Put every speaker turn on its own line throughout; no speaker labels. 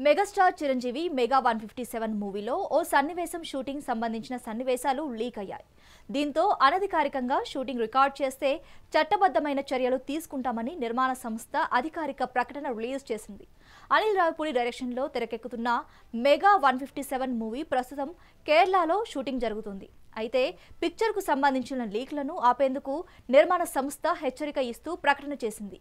Megastar Chiranjeevi mega 157 మూవీలో ఓ సన్నివేశం shooting సంబంధించిన సన్నివేశాలు లీక్ అయ్యాయి. దీంతో అనధికారికంగా షూటింగ్ రికార్డ్ చేస్తే చట్టబద్ధమైన చర్యలు తీసుకుంటామని నిర్మాణ సంస్థ అధికారిక ప్రకటన రిలీజ్ చేసింది. అనిల్ రావిపూడి డైరెక్షన్లో తెరకెక్కుతున్న మెగా 157 మూవీ ప్రస్తుతం కేరళలో షూటింగ్ జరుగుతుంది. అయితే పిక్చర్కు సంబంధించిన లీక్లను ఆపేందుకు నిర్మాణ సంస్థ హెచ్చరిక ఇస్తూ ప్రకటన చేసింది.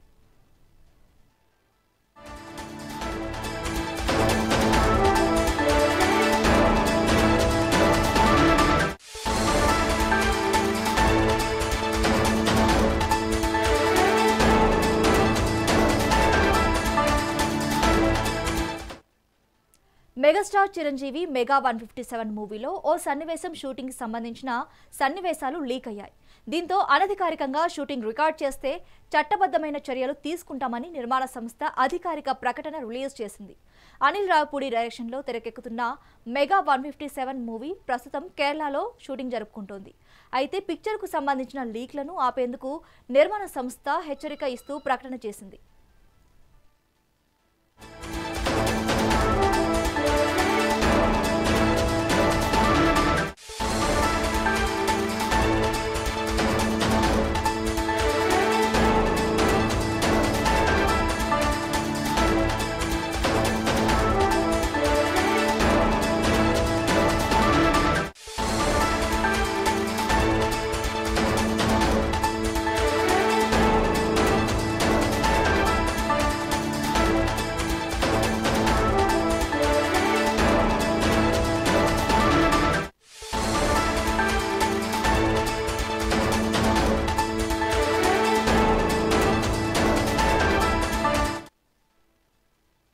మెగాస్టార్ చిరంజీవి మెగా 157 మూవీలో ఓ సన్నివేశం షూటింగ్ సంబంధించిన సన్నివేశాలు లీక్ అయ్యాయి. దీంతో అనధికారికంగా షూటింగ్ రికార్డ్ చేస్తే చట్టబద్ధమైన చర్యలు తీసుకుంటామని నిర్మాణ సంస్థ అధికారిక ప్రకటన రిలీజ్ చేసింది. అనిల్ రావిపూడి డైరెక్షన్లో తెరకెక్కుతున్న మెగా 157 మూవీ ప్రస్తుతం కేరళలో షూటింగ్ జరుపుకుంటోంది. అయితే పిక్చర్కు సంబంధించిన లీక్లను ఆపేందుకు నిర్మాణ సంస్థ హెచ్చరిక ఇస్తూ ప్రకటన చేసింది.